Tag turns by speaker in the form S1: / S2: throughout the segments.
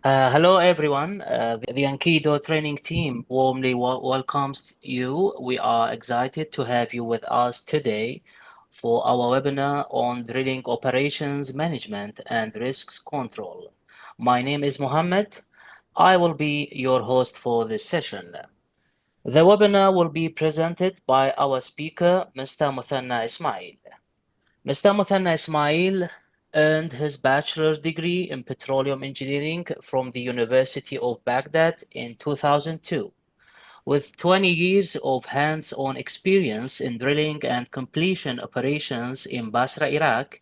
S1: Hello, everyone. The Ankido training team warmly welcomes you. We are excited to have you with us today for our webinar on drilling operations management and risks control. My name is Mohammed. I will be your host for this session. The webinar will be presented by our speaker, Mr. Muthanna Ismael. Mr. Muthanna Ismail earned his bachelor's degree in petroleum engineering from the University of Baghdad in 2002. With 20 years of hands-on experience in drilling and completion operations in Basra, Iraq,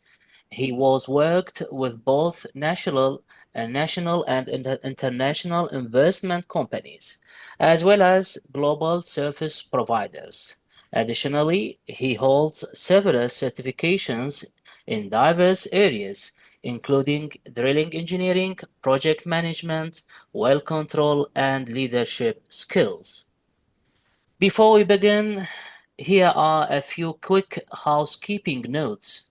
S1: he was worked with both national and international investment companies, as well as global service providers. Additionally, he holds several certifications in diverse areas, including drilling engineering, project management, well control, and leadership skills. Before we begin, here are a few quick housekeeping notes.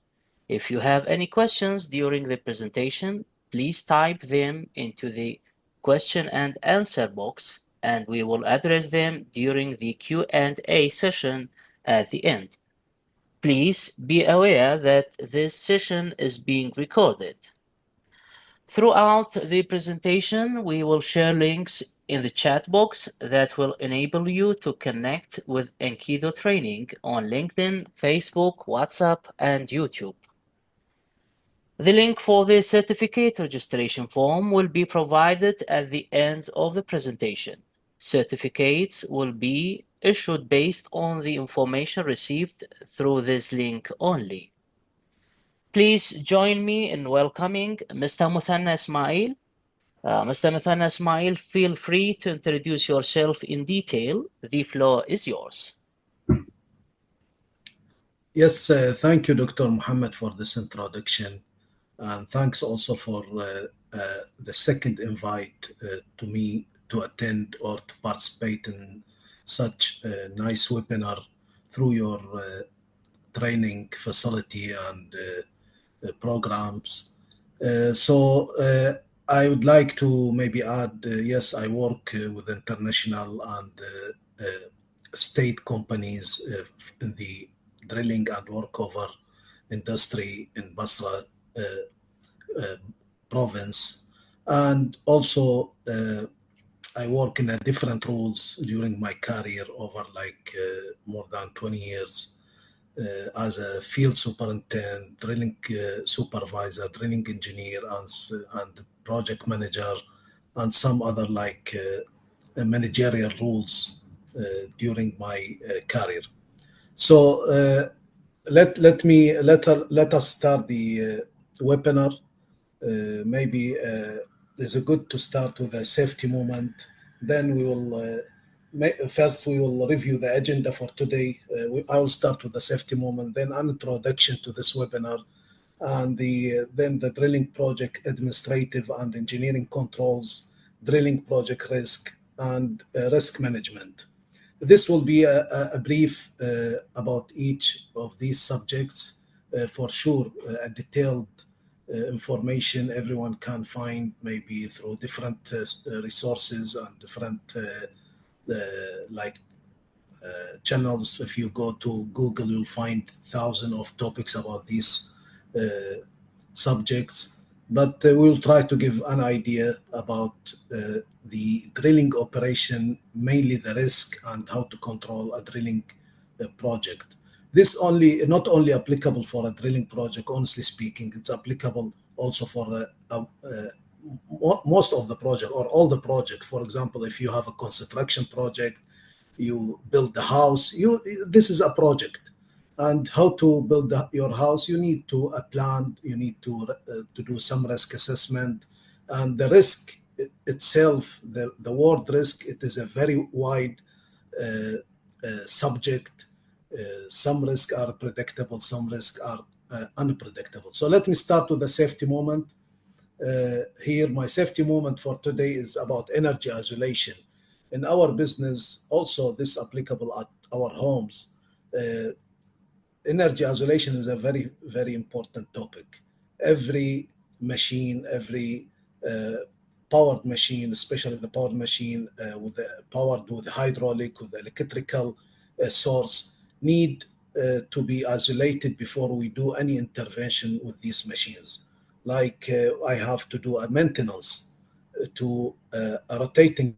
S1: If you have any questions during the presentation, please type them into the question and answer box, and we will address them during the Q&A session at the end. Please be aware that this session is being recorded. Throughout the presentation, we will share links in the chat box that will enable you to connect with Enkido Training on LinkedIn, Facebook, WhatsApp, and YouTube. The link for the certificate registration form will be provided at the end of the presentation. Certificates will be issued based on the information received through this link only. Please join me in welcoming Mr. Muthanna Ismail. Mr. Muthanna Ismail, feel free to introduce yourself in detail. The floor is yours.
S2: Yes, thank you, Dr. Muhammad, for this introduction. And thanks also for the second invite to me to attend or to participate in such a nice webinar through your training facility and programs. I would like to maybe add, yes, I work with international and state companies in the drilling and workover industry in Basra province. And also, I work in a different roles during my career over like more than 20 years as a field superintendent, drilling supervisor, drilling engineer, and project manager, and some other like managerial roles during my career. So let us start the webinar. Maybe it's good to start with a safety moment. Then we will first we will review the agenda for today. I will start with the safety moment, then an introduction to this webinar, and then the drilling project administrative and engineering controls, drilling project risk, and risk management. This will be a brief about each of these subjects. For sure, a detailed information everyone can find maybe through different resources and different like channels. If you go to Google, you'll find thousands of topics about these subjects. But we'll try to give an idea about the drilling operation, mainly the risk and how to control a drilling project. This only not only applicable for a drilling project, honestly speaking, it's applicable also for most of the project or all the project. For example, if you have a construction project, you build the house, this is a project. And how to build your house, you need to a plan, you need to do some risk assessment. And the risk itself, the word risk, it is a very wide subject. Some risks are predictable, some risks are unpredictable. So let me start with the safety moment. Here, my safety moment for today is about energy isolation. In our business, also this applicable at our homes. Energy isolation is a very, very important topic. Every machine, every powered machine, especially the powered machine with the powered with hydraulic, with electrical source, need to be isolated before we do any intervention with these machines. Like I have to do a maintenance to a rotating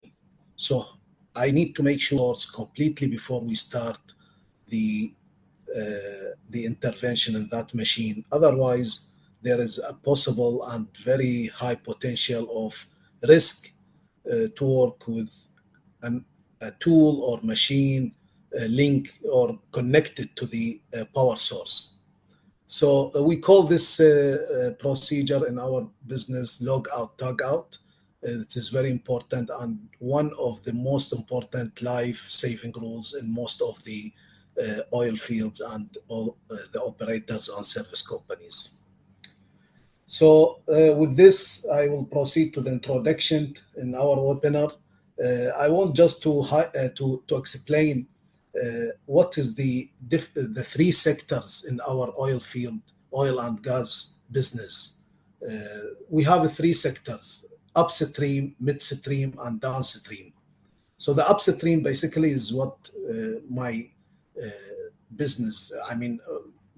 S2: machine. So I need to make sure source completely before we start the the intervention in that machine. Otherwise, there is a possible and very high potential of risk to work with an, a tool or machine link or connected to the power source. So we call this procedure in our business log out, tag out. It is very important and one of the most important life saving rules in most of the oil fields and all the operators and service companies. So, with this, I will proceed to the introduction in our webinar. I want just to explain what is the three sectors in our oil field, oil and gas business. We have three sectors: upstream, midstream, and downstream. So the upstream basically is what my business,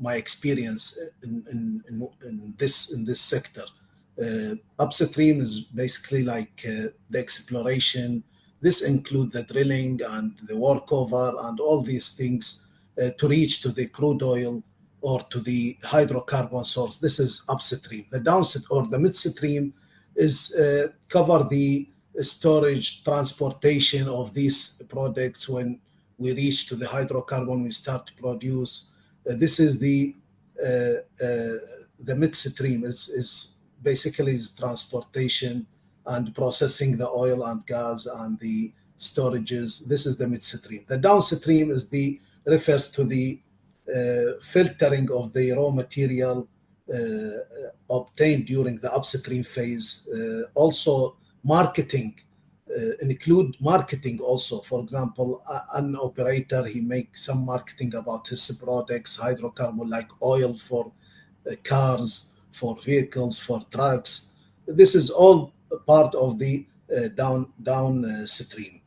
S2: my experience in this sector. Upstream is basically like the exploration. This include the drilling and the workover and all these things to reach to the crude oil or to the hydrocarbon source. This is upstream. The downstream or the midstream is cover the storage, transportation of these products when we reach to the hydrocarbon, we start to produce. This is the midstream is basically is transportation and processing the oil and gas and the storages. This is the midstream. The downstream is the refers to the filtering of the raw material obtained during the upstream phase. Also, marketing include marketing also. For example, an operator he makes some marketing about his products, hydrocarbon like oil for cars, for vehicles, for trucks. This is all part of the downstream.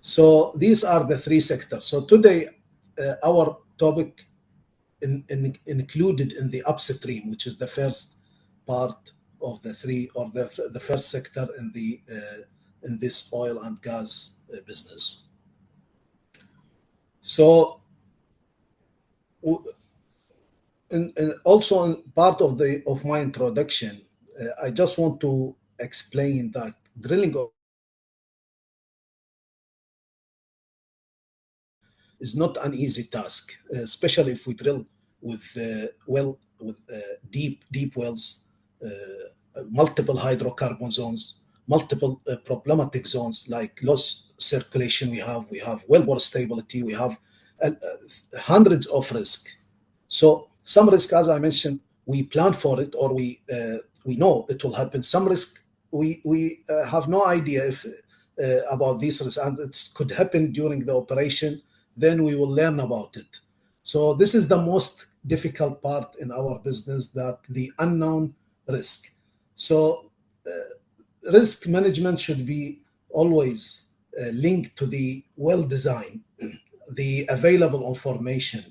S2: So these are the three sectors. So today, our topic included in the upstream, which is the first part of the three, or the first sector in this oil and gas business. So, also in part of the of my introduction, I just want to explain that drilling is not an easy task, especially if we drill with deep wells, multiple hydrocarbon zones, multiple problematic zones like loss circulation. We have wellbore stability. We have hundreds of risk. So some risk, as I mentioned, we plan for it or we know it will happen. Some risk we have no idea if about these risks, and it could happen during the operation. Then we will learn about it. So this is the most difficult part in our business, that the unknown risk. So risk management should be always linked to the well design, the available information,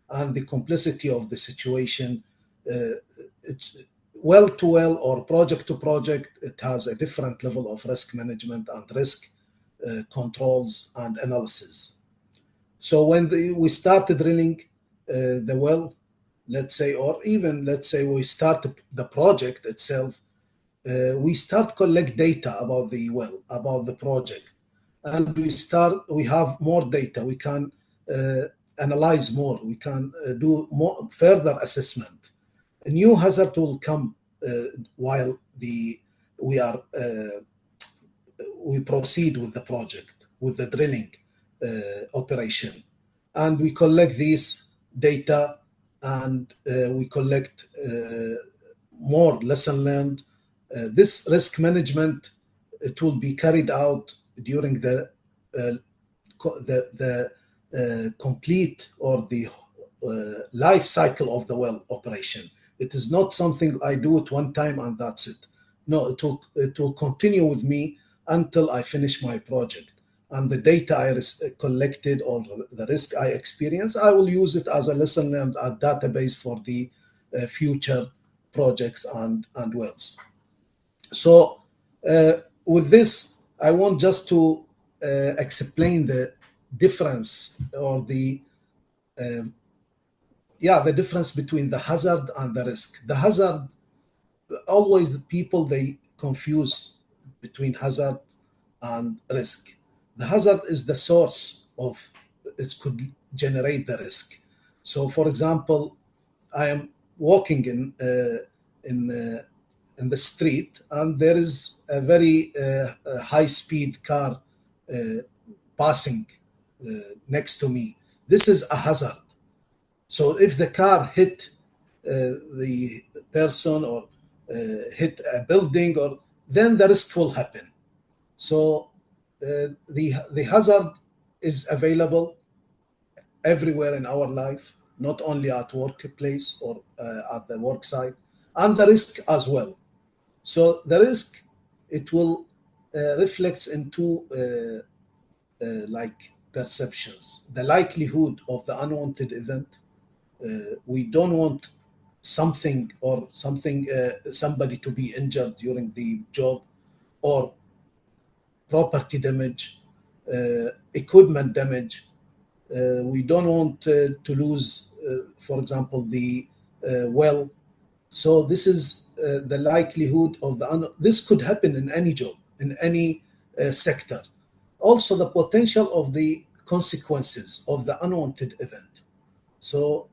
S2: and the complexity of the situation. It's well to well or project to project, it has a different level of risk management and risk controls and analysis. So when we start drilling the well, let's say, or even let's say we start the project itself, we start collect data about the well, about the project, and we have more data. We can analyze more. We can do more further assessment. A new hazard will come while the we are we proceed with the project, with the drilling operation, and we collect these data, and we collect more lesson learned. This risk management, it will be carried out during uh, the complete or the life cycle of the well operation. It is not something I do it one time and that's it. No, it will continue with me until I finish my project. And the data collected, or the risk I experience, I will use it as a lesson and a database for the future projects and wells. So with this, I want just to explain the difference, or the difference between the hazard and the risk. The hazard, always the people, they confuse between hazard and risk. The hazard is the source of it could generate the risk. So, for example, I am walking in in the street, and there is a very high speed car uh, passing next to me. This is a hazard. So if the car hit the person, or hit a building, or then the risk will happen. So the hazard is available everywhere in our life, not only at workplace or at the work site, and the risk as well. So the risk, it will reflects into like perceptions, the likelihood of the unwanted event. We don't want somebody to be injured during the job, or property damage, equipment damage. We don't want to lose, for example, the well. So this is the likelihood of this could happen in any job, in any sector. Also, the potential of the consequences of the unwanted event. So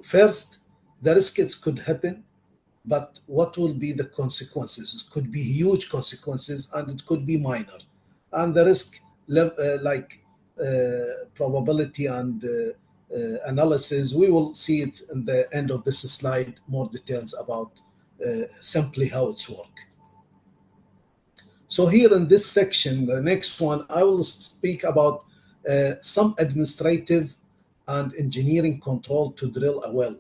S2: first, the risk, it could happen, but what will be the consequences? It could be huge consequences, and it could be minor. And the risk, like probability and analysis, we will see it in the end of this slide, more details about simply how it's work. So here in this section, the next one, I will speak about some administrative and engineering control to drill a well.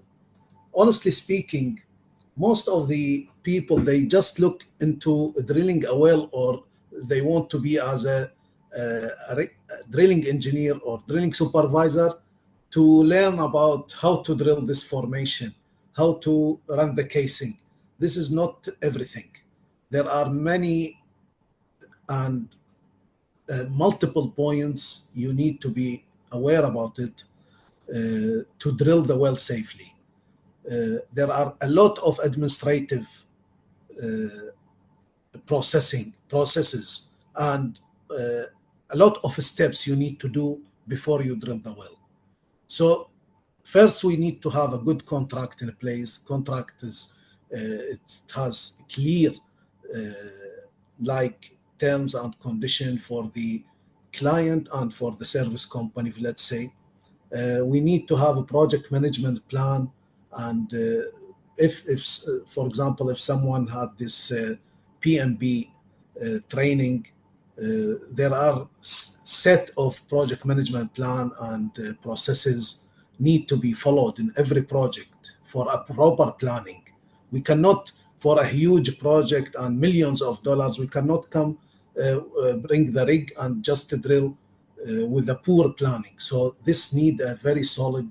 S2: Honestly speaking, most of the people, they just look into drilling a well, or they want to be as a drilling engineer or drilling supervisor, to learn about how to drill this formation, how to run the casing. This is not everything. There are many and multiple points you need to be aware about it to drill the well safely. There are a lot of administrative processes, and a lot of steps you need to do before you drill the well. So first, we need to have a good contract in place. Contract is it has clear like terms and condition for the client and for the service company, let's say. We need to have a project management plan, and if for example, if someone had this PMB training, there are set of project management plan and processes need to be followed in every project for a proper planning. We cannot, for a huge project and millions of dollars, we cannot come bring the rig and just drill with a poor planning. So this need a very solid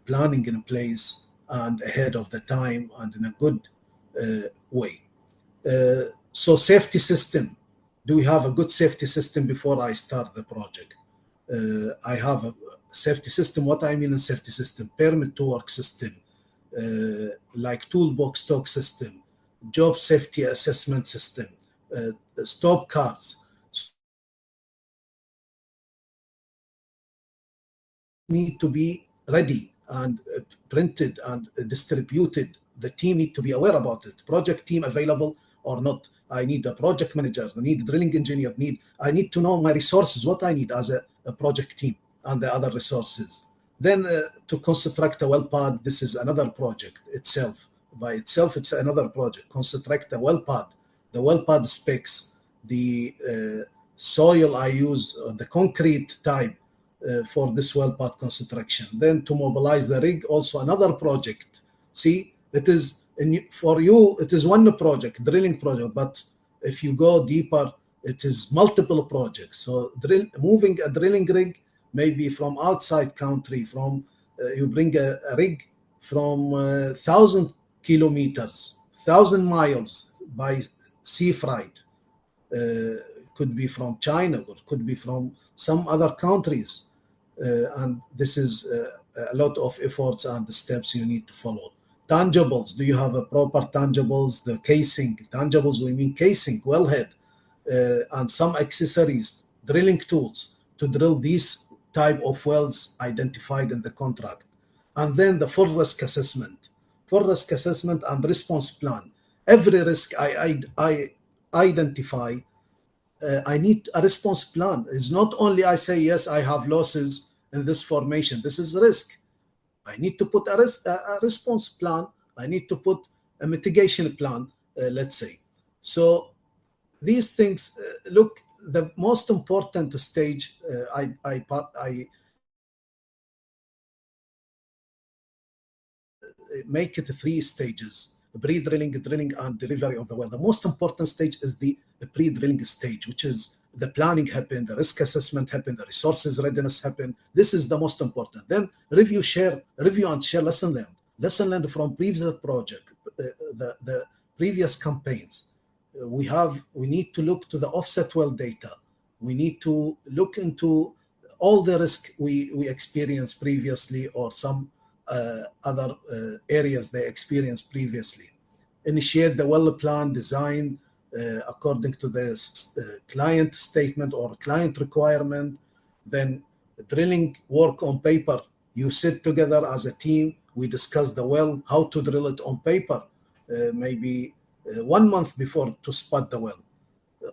S2: planning in place and ahead of the time and in a good way. So safety system. Do we have a good safety system before I start the project? I have a safety system. What I mean in safety system: permit to work system, like toolbox talk system, job safety assessment system, stop cards. Need to be ready and printed and distributed. The team need to be aware about it. Project team available or not. I need a project manager. I need a drilling engineer. I need to know my resources, what I need as a project team, and the other resources. Then to construct a well pad, this is another project itself. By itself, it's another project. Construct a well pad, the well pad specs, the soil I use, the concrete type, for this well path construction. Then to mobilize the rig, also another project. See, it is for you, it is one project, drilling project, but if you go deeper, it is multiple projects. So moving a drilling rig, maybe from outside country, from you bring a rig from 1,000 kilometers, 1,000 miles by sea freight, could be from China or could be from some other countries. And this is a lot of efforts and the steps you need to follow. Tangibles, do you have a proper tangibles? The casing, tangibles, we mean casing, wellhead, and some accessories, drilling tools to drill these type of wells identified in the contract. And then the full risk assessment and response plan. Every risk I identify, I need a response plan. It's not only I say, yes, I have losses in this formation. This is risk. I need to put a response plan. I need to put a mitigation plan, let's say. So these things, look, the most important stage, make it three stages: pre-drilling, drilling, and delivery of the well. The most important stage is the pre-drilling stage, which is the planning happen, the risk assessment happen, the resources readiness happen. This is the most important. Then review and share lesson learned from previous project, the previous campaigns. We need to look to the offset well data. We need to look into all the risk we experienced previously, or some other areas they experienced previously. Initiate the well plan design according to the client statement or client requirement. Then drilling work on paper. You sit together as a team. We discuss the well, how to drill it on paper, maybe 1 month before to spot the well.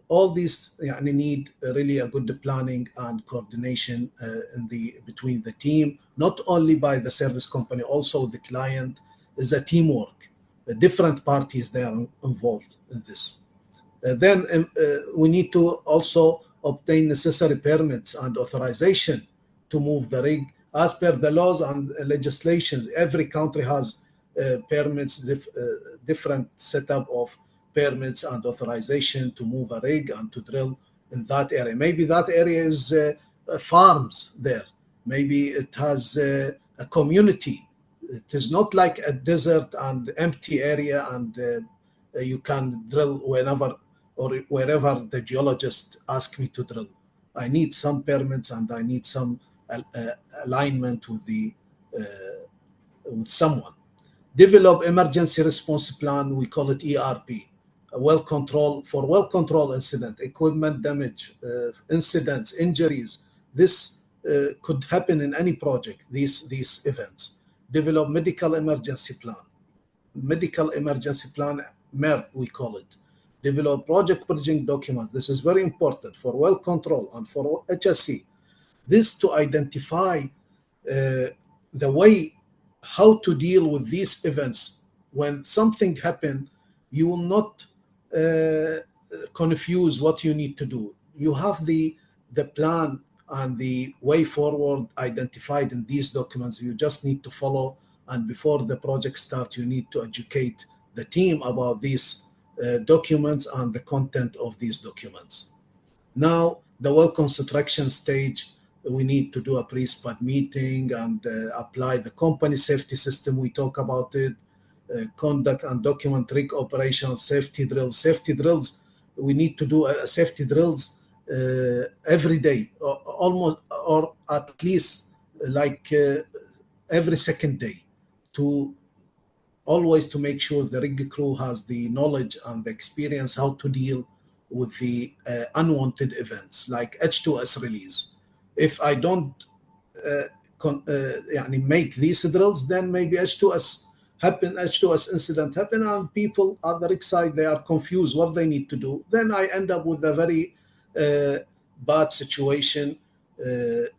S2: All these need really a good planning and coordination in the between the team, not only by the service company, also the client. Is a teamwork. The different parties they are involved in this. Then we need to also obtain necessary permits and authorization to move the rig as per the laws and legislation. Every country has permits, different setup of permits and authorization to move a rig and to drill in that area. Maybe that area is farms there. Maybe it has a community. It is not like a desert and empty area, and you can drill whenever or wherever the geologist asks me to drill. I need some permits and I need some alignment with the with someone. Develop emergency response plan. We call it ERP. Well control for well control incident, equipment damage, incidents, injuries. This could happen in any project. These events. Develop medical emergency plan. Medical emergency plan, MER, we call it. Develop project bridging documents. This is very important for well control and for HSC. This to identify the way how to deal with these events. When something happen, you will not confuse what you need to do. You have the plan and the way forward identified in these documents. You just need to follow, and before the project starts, you need to educate the team about these documents and the content of these documents. Now, the well construction stage, we need to do a pre-spud meeting and apply the company safety system. We talk about it, conduct and document rig operations, safety drills. Safety drills, we need to do safety drills every day, or almost, or at least like every second day, to always to make sure the rig crew has the knowledge and the experience how to deal with the unwanted events like H2S release. If I don't make these drills, then maybe H2S incident happen, and people at the rig side, they are confused what they need to do. Then I end up with a very bad situation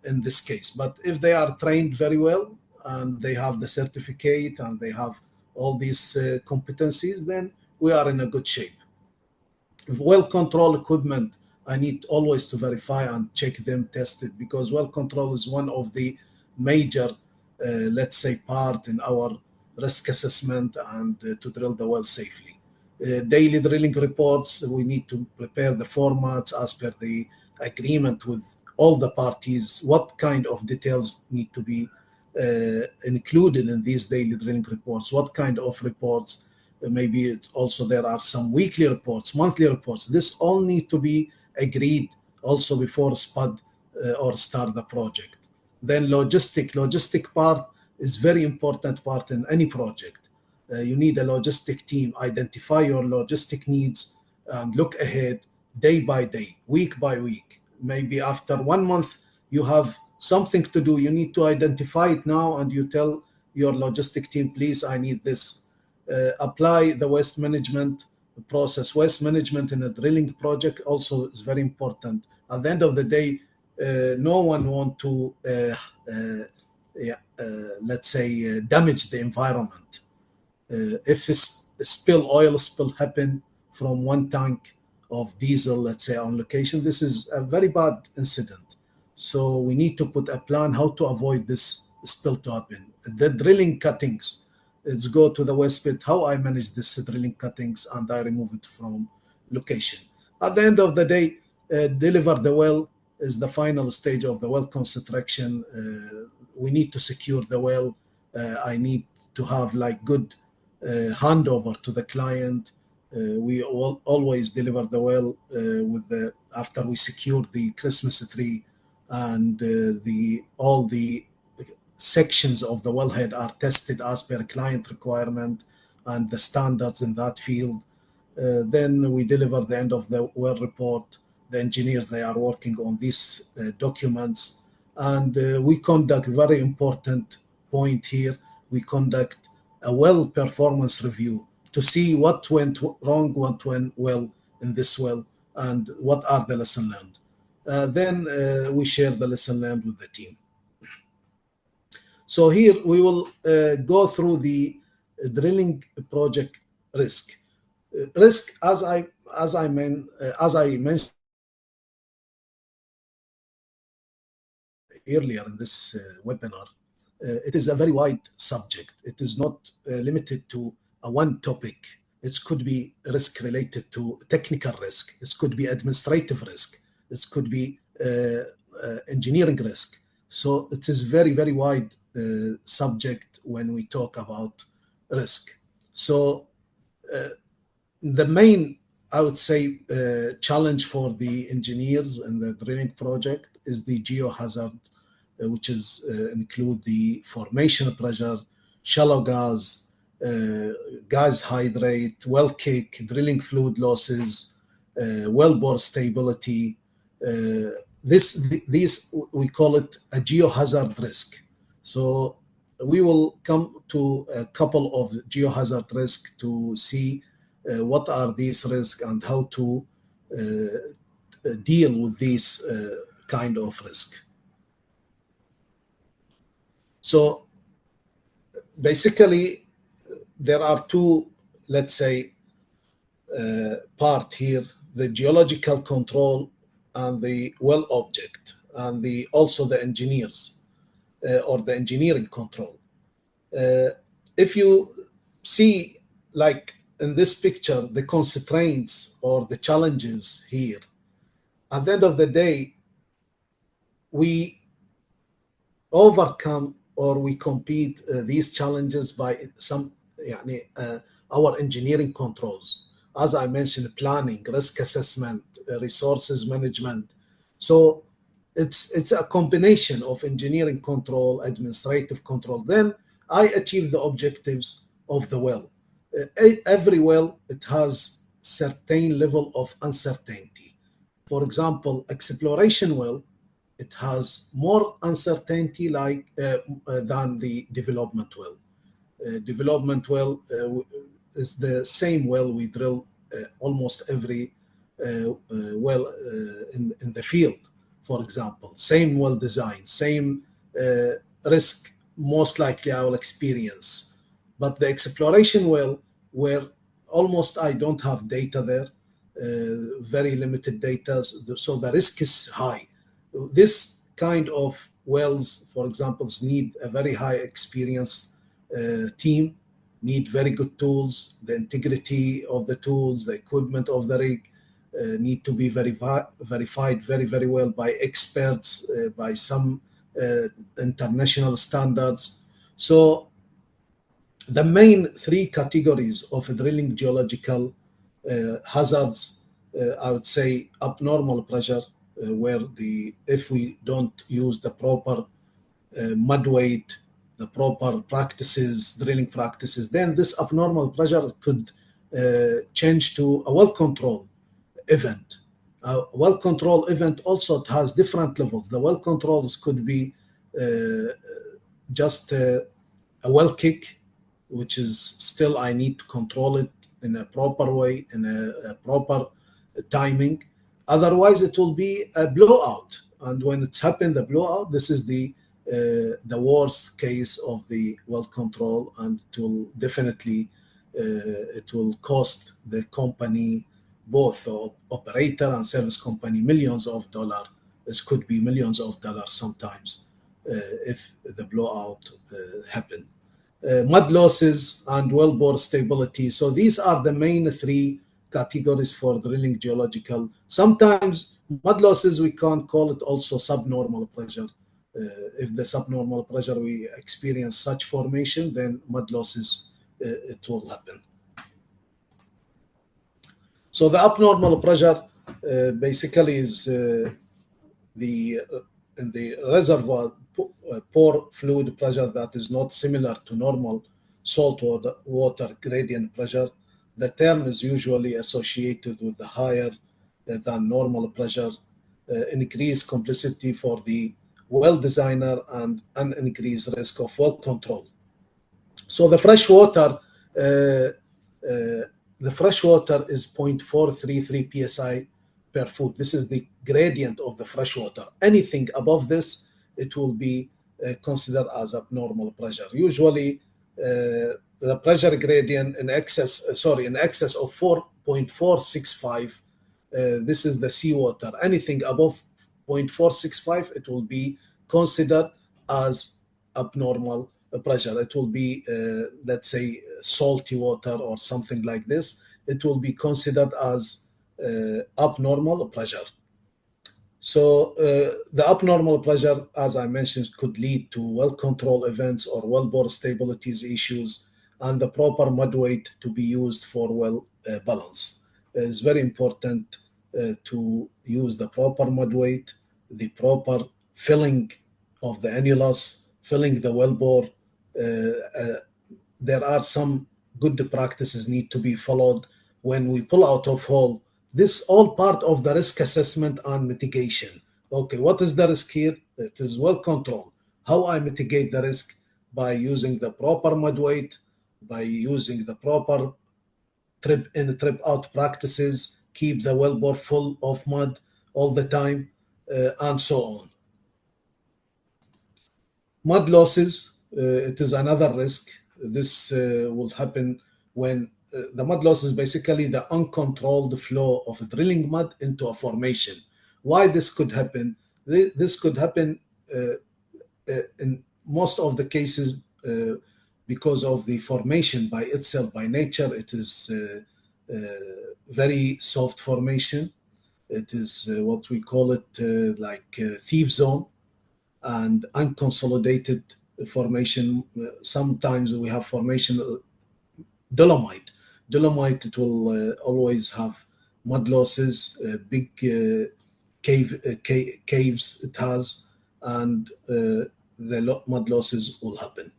S2: in this case. But if they are trained very well and they have the certificate and they have all these competencies, then we are in a good shape. Well control equipment, I need always to verify and check them, test it, because well control is one of the major, let's say, part in our risk assessment, and to drill the well safely. Daily drilling reports, we need to prepare the formats as per the agreement with all the parties. What kind of details need to be included in these daily drilling reports? What kind of reports? Maybe also there are some weekly reports, monthly reports. This all need to be agreed also before spud or start the project. Then logistic part is very important part in any project. You need a logistic team. Identify your logistic needs and look ahead day by day, week by week. Maybe after 1 month, you have something to do. You need to identify it now, and you tell your logistic team, please, I need this. Apply the waste management process. Waste management in a drilling project also is very important. At the end of the day, no one want to, yeah, let's say, damage the environment. If a oil spill happen from one tank of diesel, let's say on location, this is a very bad incident. So we need to put a plan how to avoid this spill to happen. The drilling cuttings, let's go to the waste pit, how I manage this drilling cuttings and I remove it from location. At the end of the day, deliver the well is the final stage of the well construction. We need to secure the well. I need to have like good handover to the client. We always deliver the well with the after we secure the Christmas tree, and the all the sections of the wellhead are tested as per client requirement and the standards in that field. Then we deliver the end of the well report. The engineers, they are working on these documents, and we conduct very important point here. We conduct a well performance review to see what went wrong, what went well in this well, and what are the lesson learned. Then we share the lesson learned with the team. So here we will go through the drilling project risk. Risk, as I mentioned earlier in this webinar, it is a very wide subject. It is not limited to a one topic. It could be risk related to technical risk. It could be administrative risk. It could be engineering risk. So it is very, very wide subject when we talk about risk. So the main, I would say, challenge for the engineers in the drilling project is the geohazard, which is include the formation pressure, shallow gas, gas hydrate, well kick, drilling fluid losses, well bore stability. These we call it a geohazard risk. So we will come to a couple of geohazard risk to see what are these risks and how to deal with these kind of risk. So basically, there are two, let's say, part here: the geological control and the well object, and the also the engineers or the engineering control. Uh, if you see, like in this picture, the constraints or the challenges here, at the end of the day, we overcome or we compete these challenges by some يعني, our engineering controls. As I mentioned, planning, risk assessment, resources management. So it's a combination of engineering control, administrative control. Then I achieve the objectives of the well. Every well, it has certain level of uncertainty. For example, exploration well, it has more uncertainty like than the development well. Development well is the same well we drill almost every well in the field. For example, same well design, same risk, most likely I will experience. But the exploration well, where almost I don't have data there, very limited data, so the risk is high. This kind of wells, for example, need a very high experience team need very good tools. The integrity of the tools, the equipment of the rig need to be verified very, very well by experts, by some international standards. So the main three categories of drilling geological hazards, I would say abnormal pressure, where the if we don't use the proper mud weight, the proper practices, drilling practices, then this abnormal pressure could change to a well control event. A well control event also it has different levels. The well controls could be uh, just a well kick, which is still I need to control it in a proper way, in a proper timing. Otherwise, it will be a blowout. And when it's happened, the blowout, this is the worst case of the well control, and it will definitely it will cost the company, both the operator and service company, millions of dollars. This could be millions of dollars sometimes if the blowout happen. Mud losses and wellbore stability. So these are the main three categories for drilling geological. Sometimes mud losses we can call it also subnormal pressure. If the subnormal pressure we experience such formation, then mud losses it will happen. So the abnormal pressure basically is the in the reservoir pore fluid pressure that is not similar to normal salt water gradient pressure. The term is usually associated with the higher than normal pressure, increased complexity for the well designer, and an increased risk of well control. So the fresh water is 0.433 psi per foot. This is the gradient of the fresh water. Anything above this, it will be considered as abnormal pressure. Usually, the pressure gradient in excess of 4.465. This is the seawater. Anything above 0.465, it will be considered as abnormal pressure. It will be, let's say, salty water or something like this. It will be considered as abnormal pressure. So the abnormal pressure, as I mentioned, could lead to well control events or well bore stabilities issues, and the proper mud weight to be used for well balance. It's very important to use the proper mud weight, the proper filling of the annulus, filling the well bore. There are some good practices need to be followed when we pull out of hole. This all part of the risk assessment and mitigation. Okay, what is the risk here? It is well controlled. How I mitigate the risk? By using the proper mud weight, by using the proper trip in, trip out practices, keep the wellbore full of mud all the time, and so on. Mud losses, it is another risk. This will happen when the mud loss is basically the uncontrolled flow of drilling mud into a formation. Why this could happen? This could happen in most of the cases because of the formation by itself, by nature. It is very soft formation. It is what we call it like thief zone and unconsolidated formation. Sometimes we have formation dolomite. Dolomite, it will always have mud losses, big caves it has, and the mud losses will happen.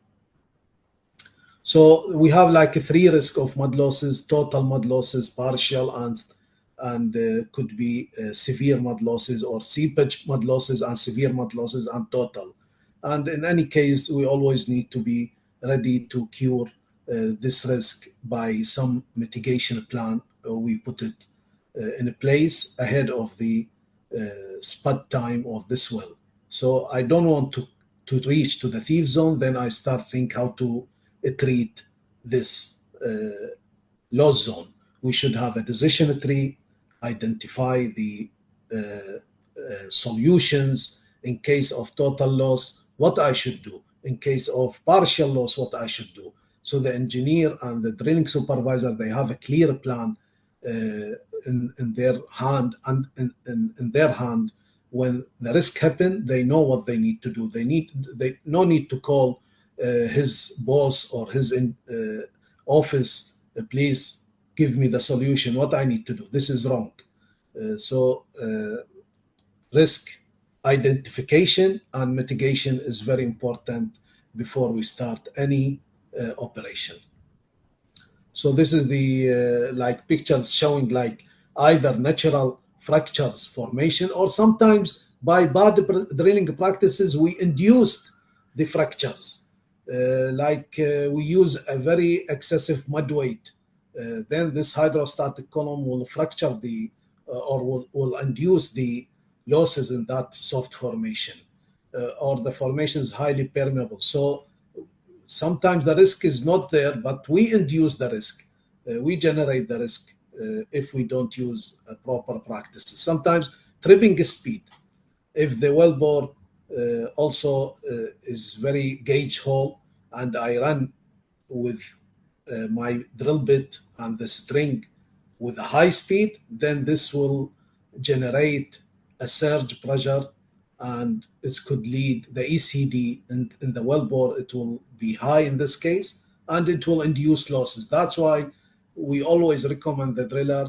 S2: So we have like a three risk of mud losses: total mud losses, partial, and could be severe mud losses, or seepage mud losses and severe mud losses and total. And in any case, we always need to be ready to cure this risk by some mitigation plan. We put it in place ahead of the spud time of this well. So I don't want to reach to the thief zone. Then I start think how to treat this loss zone. We should have a decision tree, identify the solutions in case of total loss, what I should do. In case of partial loss, what I should do. So the engineer and the drilling supervisor, they have a clear plan in their hand, and in their hand. When the risk happen, they know what they need to do. They no need to call his boss or his office. Please give me the solution. What I need to do. This is wrong. Risk identification and mitigation is very important before we start any operation. So this is the like pictures showing like either natural fractures formation, or sometimes by bad drilling practices we induced the fractures. We use a very excessive mud weight. Then this hydrostatic column will fracture or will induce the losses in that soft formation, or the formation is highly permeable. So sometimes the risk is not there, but we induce the risk. We generate the risk if we don't use proper practices. Sometimes tripping speed, if the wellbore also is very gauge hole, and I run with my drill bit and the string with a high speed, then this will generate a surge pressure, and it could lead the ECD in the wellbore. It will be high in this case, and it will induce losses. That's why we always recommend the driller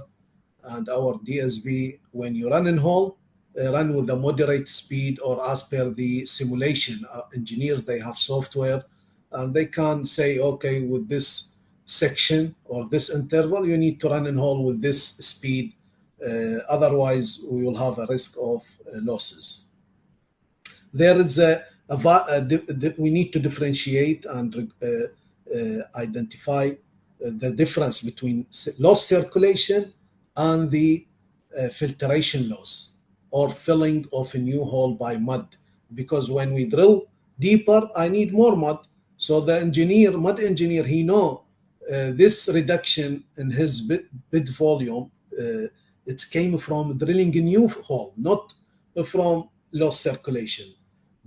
S2: and our DSV, when you run in hole, run with a moderate speed, or as per the simulation. Engineers, they have software, and they can say, okay, with this section or this interval, you need to run in hole with this speed. Otherwise, we will have a risk of losses. There is we need to differentiate and identify the difference between loss circulation and the filtration loss, or filling of a new hole by mud. Because when we drill deeper, I need more mud. So the mud engineer, he know this reduction in his bid volume, it came from drilling a new hole, not from loss circulation.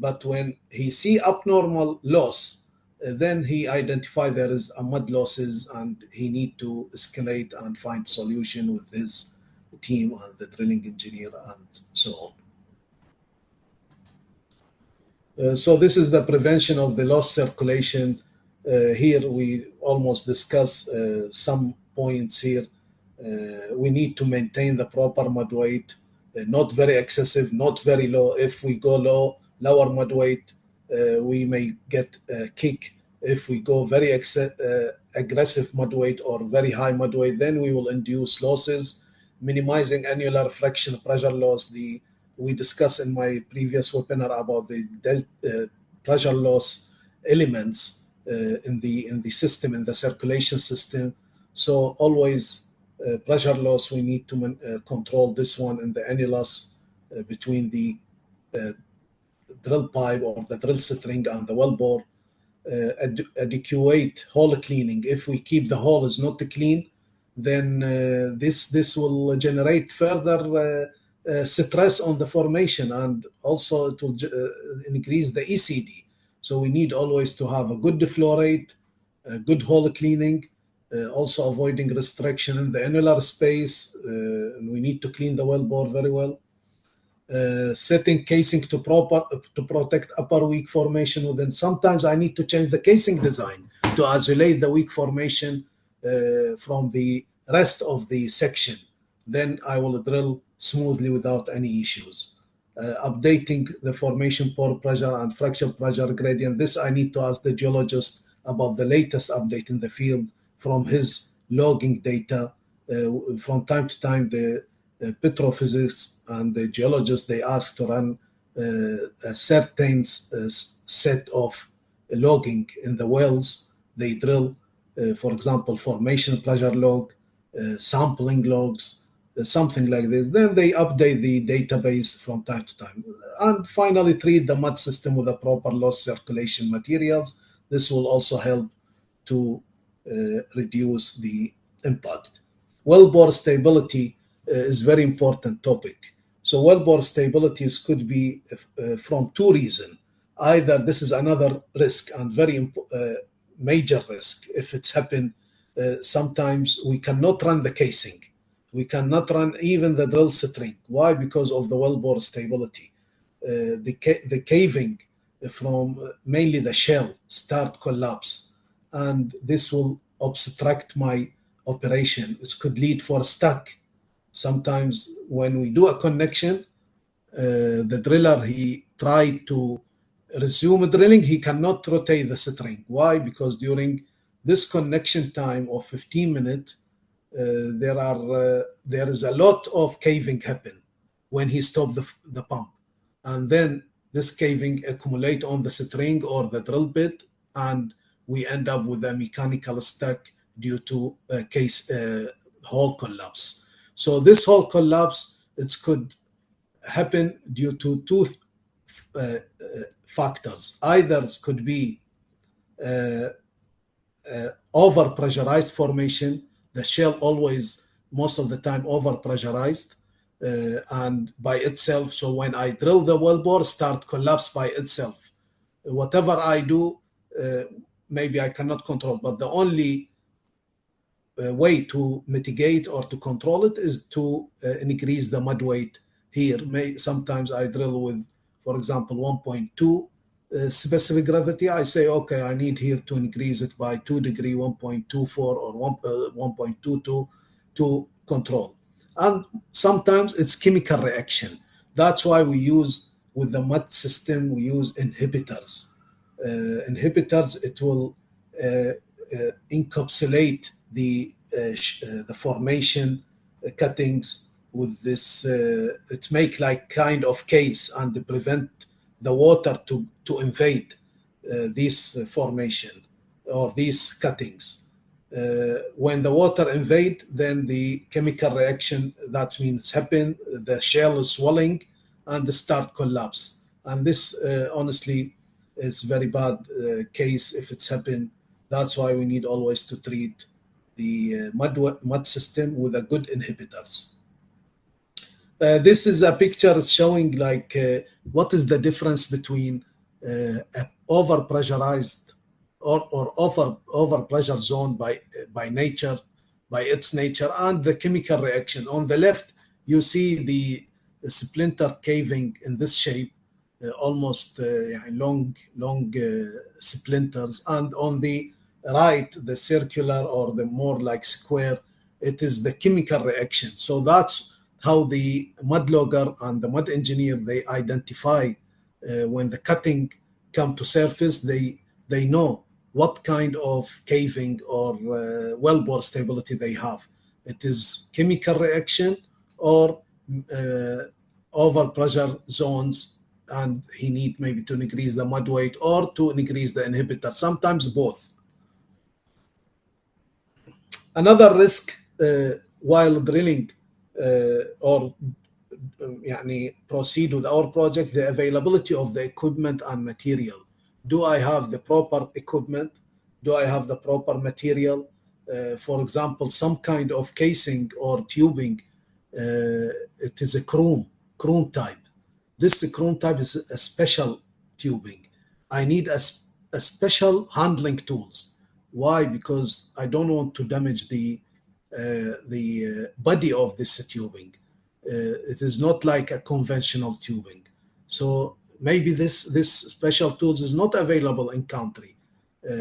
S2: But when he see abnormal loss, then he identify there is a mud losses, and he need to escalate and find solution with his team and the drilling engineer and so on. So this is the prevention of the loss circulation. Here we almost discuss some points here. We need to maintain the proper mud weight, not very excessive, not very low. If we go lower mud weight, we may get a kick. If we go very aggressive mud weight or very high mud weight, then we will induce losses. Minimizing annular friction pressure loss. We discussed in my previous webinar about the pressure loss elements in the system, in the circulation system. So always pressure loss, we need to control this one in the annulus between the drill pipe or the drill string and the wellbore. Adequate hole cleaning. If we keep the hole is not clean, then this will generate further stress on the formation, and also it will increase the ECD. So we need always to have a good flow rate, a good hole cleaning, also avoiding restriction in the annular space. And we need to clean the wellbore very well. Setting casing to protect upper weak formation within. Sometimes I need to change the casing design to isolate the weak formation from the rest of the section. Then I will drill smoothly without any issues. Updating the formation pore pressure and fracture pressure gradient. This I need to ask the geologist about the latest update in the field from his logging data. From time to time, the petrophysics and the geologists, they ask to run a certain set of logging in the wells they drill. For example, formation pressure log, sampling logs, something like this. Then they update the database from time to time. And finally, treat the mud system with a proper loss circulation materials. This will also help to reduce the impact. Wellbore stability is very important topic. So wellbore stability could be from two reasons. Either this is another risk and very major risk. If it's happened, sometimes we cannot run the casing. We cannot run even the drill string. Why? Because of the wellbore stability. The caving from mainly the shell start collapse, and this will obstruct my operation. It could lead for stuck. Sometimes when we do a connection, the driller, he tried to resume drilling, he cannot rotate the string. Why? Because during this connection time of 15 minutes, there is a lot of caving happen when he stopped the pump, and then this caving accumulate on the string or the drill bit, and we end up with a mechanical stuck due to a case hole collapse. So this hole collapse, it could happen due to two factors. Either it could be over pressurized formation, the shell always most of the time over pressurized and by itself. So when I drill the wellbore, start collapse by itself. Whatever I do, uh, maybe I cannot control, but the only way to mitigate or to control it is to increase the mud weight here. Sometimes I drill with, for example, 1.2 specific gravity. I say, okay, I need here to increase it by 2 degree, 1.24 or 1.22 to control. And sometimes it's chemical reaction. That's why we use, with the mud system, we use inhibitors. Inhibitors, it will encapsulate the formation cuttings with this. It make like kind of case and prevent the water to invade this formation or these cuttings. When the water invade, then the chemical reaction, that means happen, the shell is swelling and start collapse. And this honestly is very bad case if it's happened. That's why we need always to treat the mud system with a good inhibitors. This is a picture showing like what is the difference between a over pressurized or over pressure zone by nature, by its nature, and the chemical reaction. On the left, you see the splinter caving in this shape, almost long splinters, and on the right, the circular or the more like square, it is the chemical reaction. So that's how the mud logger and the mud engineer, they identify when the cutting come to surface, they know what kind of caving or wellbore stability they have. It is chemical reaction or uh, over pressure zones, and he need maybe to increase the mud weight or to increase the inhibitor, sometimes both. Another risk while drilling or proceed with our project, the availability of the equipment and material. Do I have the proper equipment? Do I have the proper material? For example, some kind of casing or tubing, it is a chrome type. This chrome type is a special tubing. I need a special handling tools. Why? Because I don't want to damage the body of this tubing. It is not like a conventional tubing. So maybe this special tools is not available in country.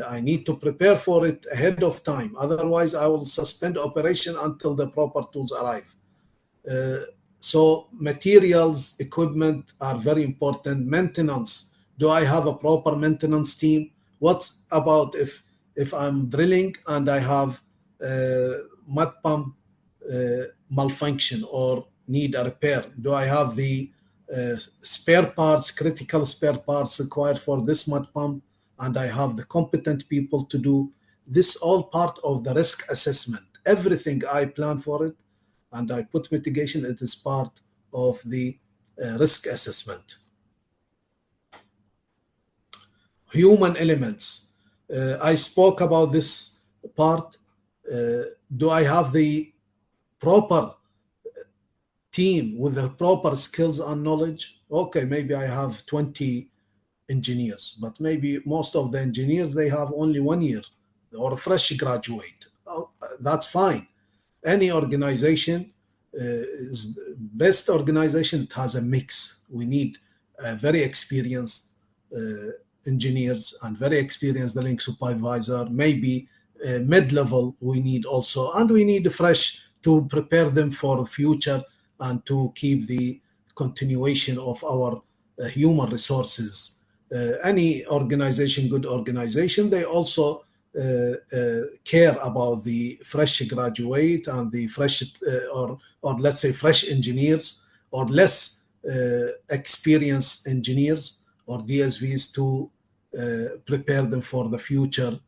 S2: I need to prepare for it ahead of time. Otherwise, I will suspend operation until the proper tools arrive. Uh, so materials, equipment are very important. Maintenance. Do I have a proper maintenance team? What about if I'm drilling and I have mud pump malfunction or need a repair? Do I have the spare parts, critical spare parts required for this mud pump? And I have the competent people to do this. All part of the risk assessment. Everything I plan for it and I put mitigation, it is part of the risk assessment. Human elements. I spoke about this part. Do I have the proper team with the proper skills and knowledge? Okay, maybe I have 20 engineers, but maybe most of the engineers they have only 1 year or a fresh graduate. Oh, that's fine. Any organization is best organization. It has a mix. We need very experienced engineers and very experienced link supervisor, maybe mid-level we need also, and we need fresh to prepare them for the future and to keep the continuation of our human resources. Any organization, good organization, they also care about the fresh graduate and the fresh or let's say fresh engineers or less experienced engineers or DSVs to prepare them for the future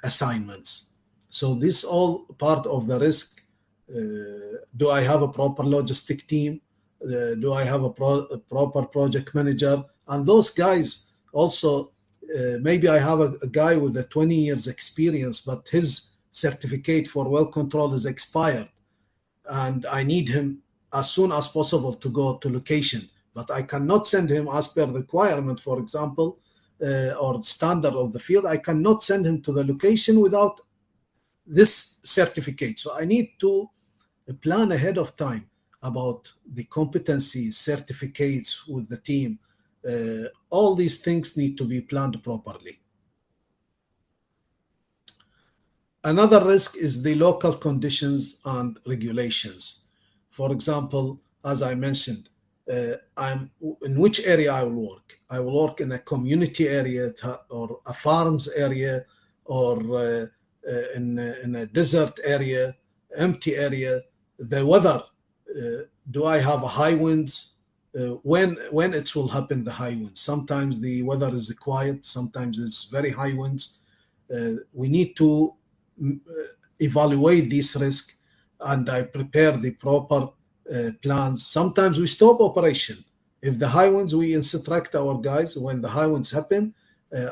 S2: assignments. So this all part of the risk. Do I have a proper logistic team? Do I have a proper project manager? And those guys also, maybe I have a guy with a 20 years experience, but his certificate for well control is expired, and I need him as soon as possible to go to location. But I cannot send him as per requirement, for example, or standard of the field. I cannot send him to the location without this certificate. So I need to plan ahead of time about the competencies, certificates with the team. All these things need to be planned properly. Another risk is the local conditions and regulations. For example, as I mentioned, I'm in which area I will work. I will work in a community area or a farms area or in a desert area, empty area. The weather. Do I have high winds? When it will happen the high winds? Sometimes the weather is quiet. Sometimes it's very high winds. We need to evaluate this risk, and I prepare the proper plans. Sometimes we stop operation. If the high winds, we instruct our guys when the high winds happen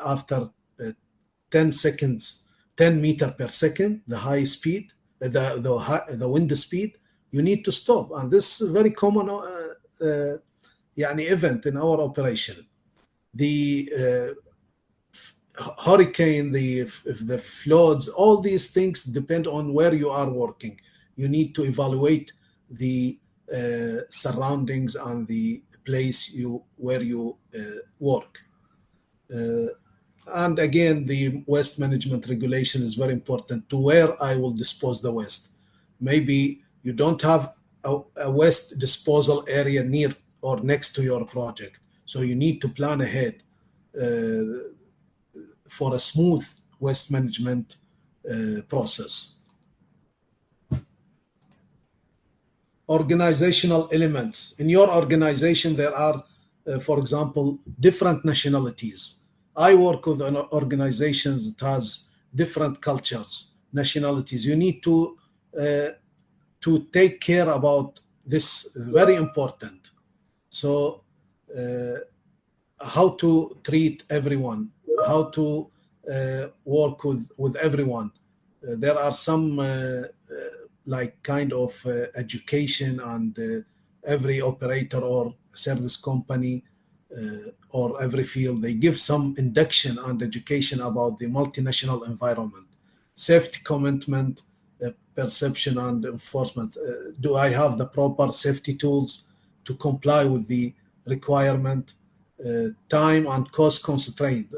S2: after 10 seconds, 10 meter per second, the high speed, the wind speed, you need to stop. And this is a very common event in our operation. The hurricane, the floods, all these things depend on where you are working. You need to evaluate the surroundings and the place where you work. And again, the waste management regulation is very important to where I will dispose the waste. Maybe you don't have a waste disposal area near or next to your project, so you need to plan ahead for a smooth waste management process. Organizational elements. In your organization, there are, for example, different nationalities. I work with organizations that has different cultures, nationalities. You need to take care about this, very important. So how to treat everyone, how to work with everyone. There are some like kind of education, and every operator or service company or every field, they give some induction and education about the multinational environment, safety commitment, perception and enforcement. Do I have the proper safety tools to comply with the requirement? Time and cost constraint.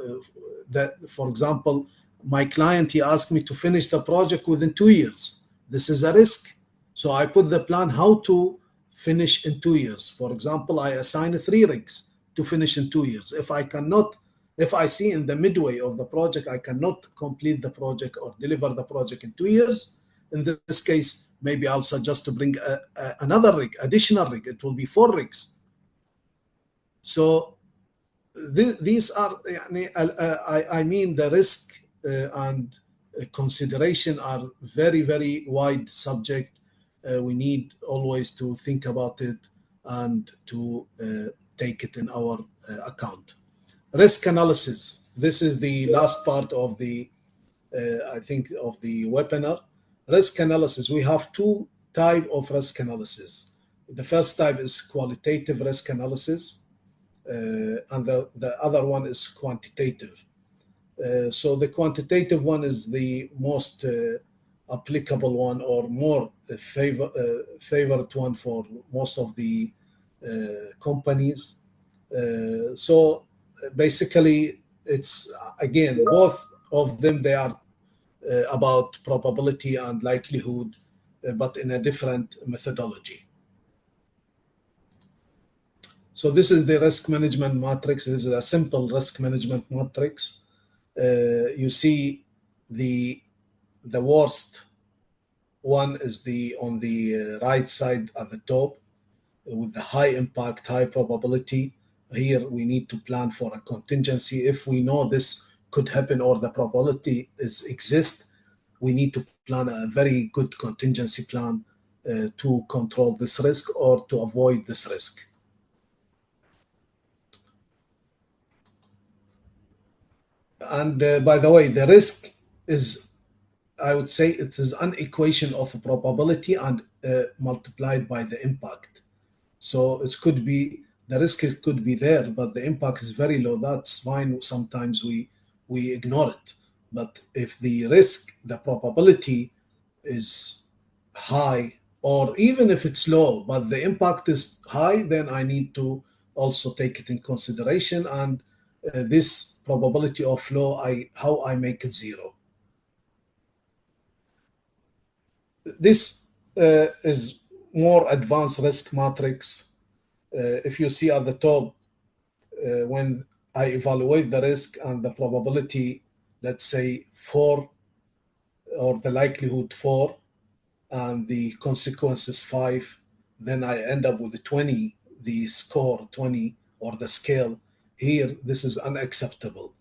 S2: That, for example, my client, he asked me to finish the project within 2 years. This is a risk. So I put the plan how to finish in 2 years. For example, I assign 3 rigs to finish in 2 years. If I see in the midway of the project, I cannot complete the project or deliver the project in 2 years, in this case, maybe I'll suggest to bring another rig, additional rig. It will be 4 rigs. So these are, I mean, the risk and consideration are very, very wide subject. We need always to think about it and to take it in our account. Risk analysis. This is the last part of the, I think, of the webinar. Risk analysis. We have two types of risk analysis. The first type is qualitative risk analysis. and the other one is quantitative. So the quantitative one is the most applicable one, or more favorite one for most of the companies. So basically, it's again, both of them, they are about probability and likelihood, but in a different methodology. So this is the risk management matrix. This is a simple risk management matrix. You see the the worst one is the on the right side at the top, with the high impact, high probability. Here we need to plan for a contingency. If we know this could happen or the probability is exist, we need to plan a very good contingency plan to control this risk or to avoid this risk. And by the way, the risk is, I would say, it is an equation of probability and multiplied by the impact. So it could be, the risk could be there, but the impact is very low. That's fine. Sometimes we ignore it. But if the risk, the probability is high, or even if it's low, but the impact is high, then I need to also take it in consideration. And this probability of low, I how I make it zero. This is more advanced risk matrix. If you see at the top, when I evaluate the risk and the probability, let's say 4, or the likelihood 4, and the consequences 5, then I end up with 20, the score 20, or the scale. Here, this is unacceptable.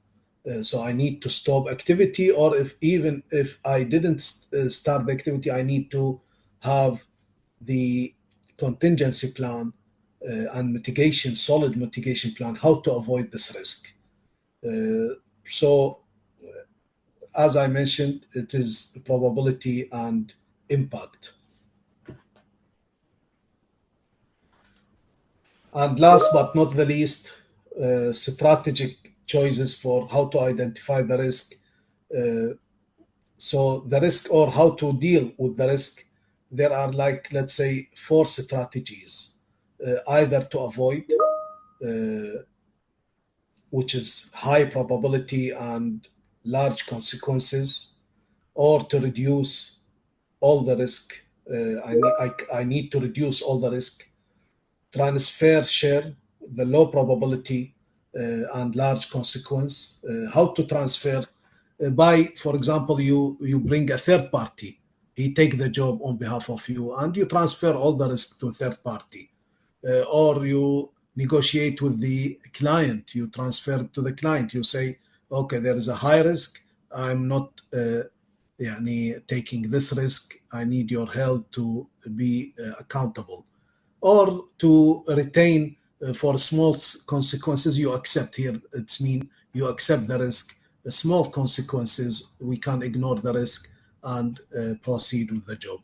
S2: So I need to stop activity, or if even if I didn't start the activity, I need to have the contingency plan and mitigation, solid mitigation plan, how to avoid this risk. So, as I mentioned, it is probability and impact. And last but not the least, strategic choices for how to identify the risk. So the risk, or how to deal with the risk, there are, like, let's say, 4 strategies. Either to avoid, which is high probability and large consequences, or to reduce all the risk. I need to reduce all the risk. Transfer share, the low probability and large consequence. How to transfer? By, for example, you bring a third party. He take the job on behalf of you, and you transfer all the risk to a third party. Or you negotiate with the client. You transfer to the client. You say, okay, there is a high risk. I'm not taking this risk. I need your help to be accountable. Or to retain, for small consequences, you accept. Here it's mean you accept the risk. Small consequences, we can ignore the risk and proceed with the job.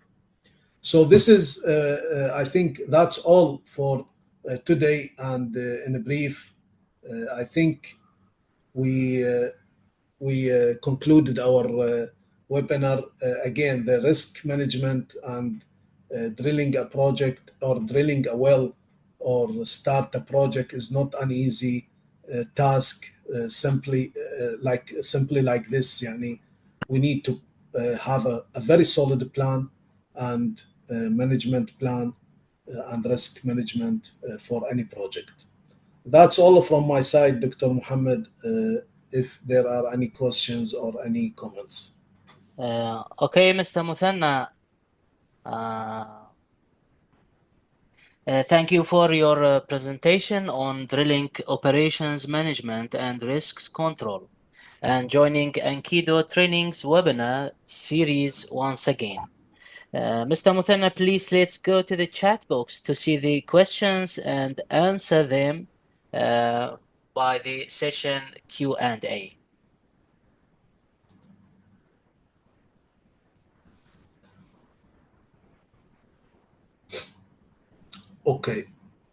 S2: So this is, I think that's all for today. And in a brief, I think we concluded our webinar. Again, the risk management and drilling a project, or drilling a well, or start a project, is not an easy task. Simply like this. Yani, we need to have a very solid plan and management plan and risk management for any project. That's all from my side, Dr. Muhammad. If there are any questions or any comments.
S1: Okay, Mr. Muthanna. Uh, thank you for your presentation on drilling operations management and risks control, and joining Ankido Training's webinar series once again. Mr. Muthanna, please let's go to the chat box to see the questions and answer them uh, by the session Q&A.
S2: Okay,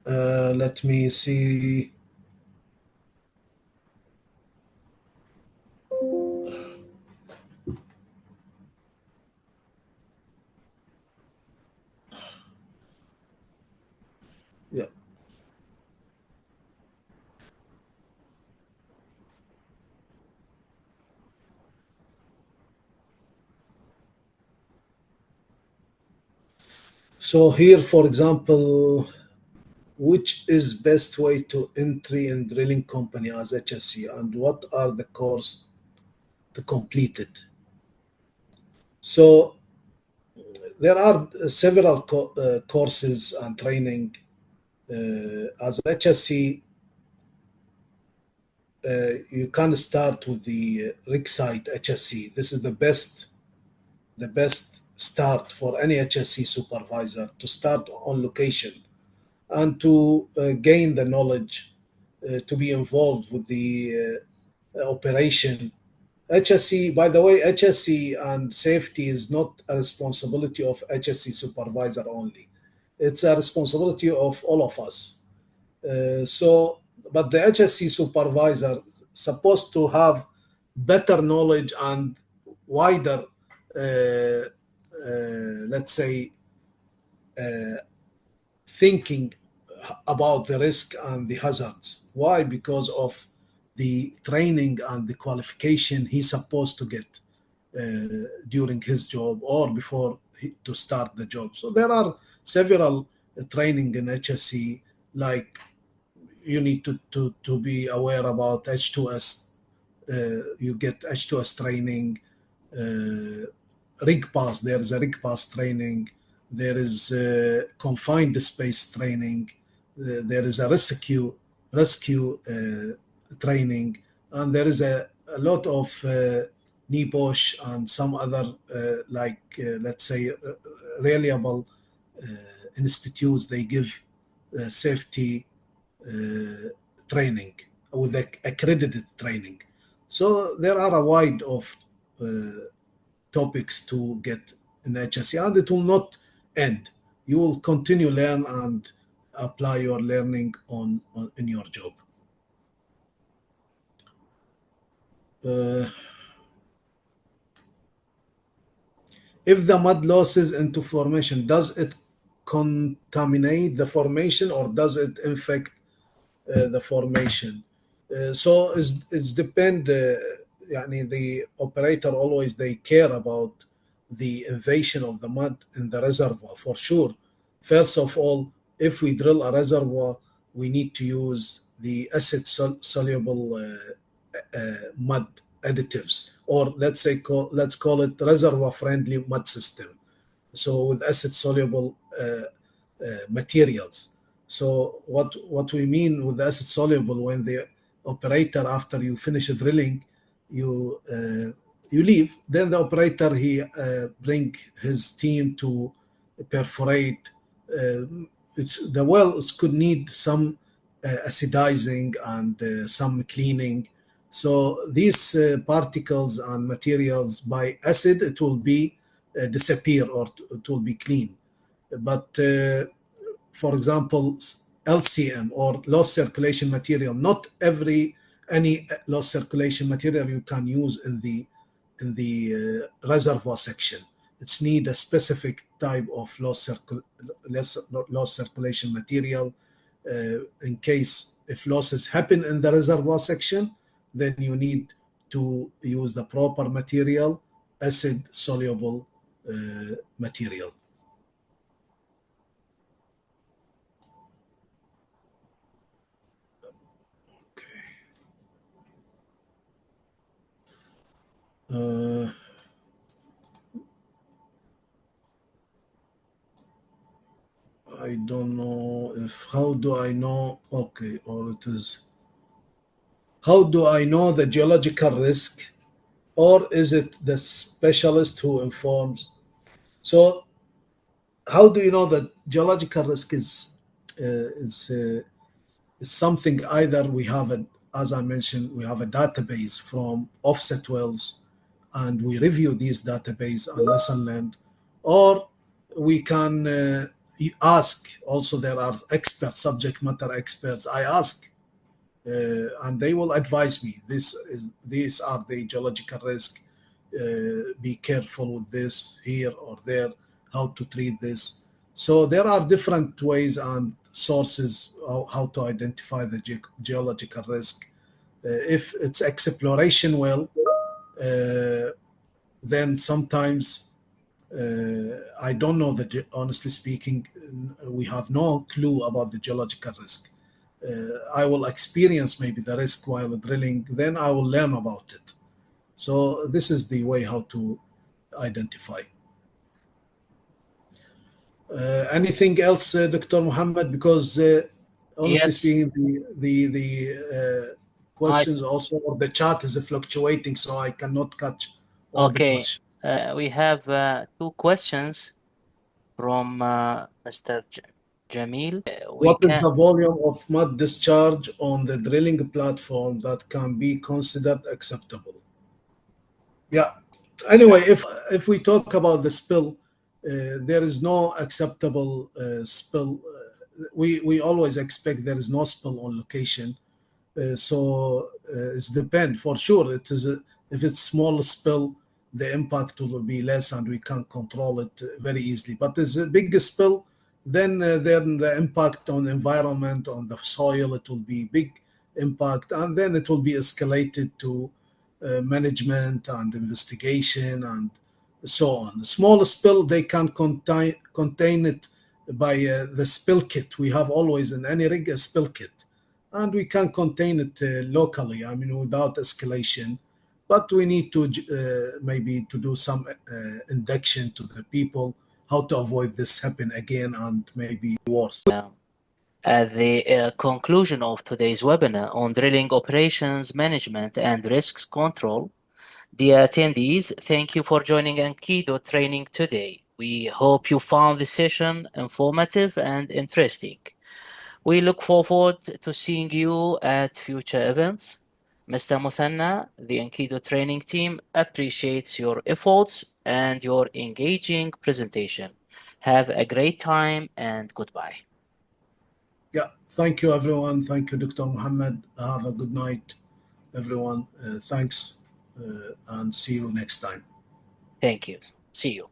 S2: let me see. Yeah. So here, for example, which is best way to entry in drilling company as HSC, and what are the course to complete it? So there are several courses and training. As HSC, you can start with the rig site HSC. This is the best start for any HSC supervisor to start on location and to gain the knowledge, to be involved with the operation. HSC, by the way, HSC and safety is not a responsibility of HSC supervisor only. It's a responsibility of all of us. So, but the HSC supervisor supposed to have better knowledge and wider, let's say, thinking about the risk and the hazards. Why? Because of the training and the qualification he's supposed to get during his job or before to start the job. So there are several training in HSC, like you need to be aware about H2S. You get H2S training, uh, rig pass. There is a rig pass training. There is confined space training. There is a rescue training, and there is a lot of NEBOSH and some other like let's say reliable institutes. They give safety uh, training with accredited training. So there are a wide of topics to get in HSC, and it will not end. You will continue learn and apply your learning on in your job. Uh, if the mud losses into formation, does it contaminate the formation or does it infect the formation? So it's depend. يعني the operator always they care about the invasion of the mud in the reservoir for sure. First of all, if we drill a reservoir, we need to use the acid soluble mud additives, or let's call it reservoir friendly mud system. So with acid soluble materials. So what we mean with acid soluble, when the operator, after you finish drilling, you leave, then the operator he bring his team to perforate. Uh, the wells could need some acidizing and some cleaning. So these particles and materials by acid, it will be disappear, or it will be clean. But for example, LCM or low circulation material, not every any low circulation material you can use in the reservoir section. It's need a specific type of low circulation material. In case if losses happen in the reservoir section, then you need to use the proper material, acid soluble material. Uh, I don't know if how do I know? Okay, or it is how do I know the geological risk, or is it the specialist who informs? So how do you know that geological risk is something? Either we have a, as I mentioned, we have a database from offset wells, and we review these database and lesson learned, or we can ask. Also, there are experts, subject matter experts. I ask and they will advise me. These are the geological risk. Be careful with this here or there. How to treat this. So there are different ways and sources, how to identify the geological risk. If it's exploration well, then sometimes I don't know that, honestly speaking, we have no clue about the geological risk. I will experience maybe the risk while drilling, then I will learn about it. So this is the way how to identify. Anything else, Dr. Muhammad? Because honestly
S1: Yes.
S2: speaking, the
S1: I
S2: questions also or the chat is fluctuating, so I cannot catch all the
S1: Okay.
S2: questions.
S1: We have two questions from Mr. Jamil. We
S2: What is
S1: can.
S2: the volume of mud discharge on the drilling platform that can be considered acceptable? Yeah. Anyway, if we talk about the spill, there is no acceptable spill. We always expect there is no spill on location. So it's depend for sure. It is if it's small spill, the impact will be less, and we can control it very easily. But it's a big spill, then the impact on environment, on the soil, it will be big impact, and then it will be escalated to management and investigation and so on. Small spill, they can contain it by the spill kit. We have always in any rig a spill kit, and we can contain it locally. I mean, without escalation. But we need to maybe to do some induction to the people how to avoid this happen again and maybe worse.
S1: At the conclusion of today's webinar on drilling operations management and risks control, dear attendees, thank you for joining Ankido training today. We hope you found the session informative and interesting. We look forward to seeing you at future events. Mr. Muthanna, the Ankido training team appreciates your efforts and your engaging presentation. Have a great time and goodbye.
S2: Yeah, thank you everyone. Thank you, Dr. Muhammad. Have a good night, everyone. Thanks, and see you next time.
S1: Thank you. See you.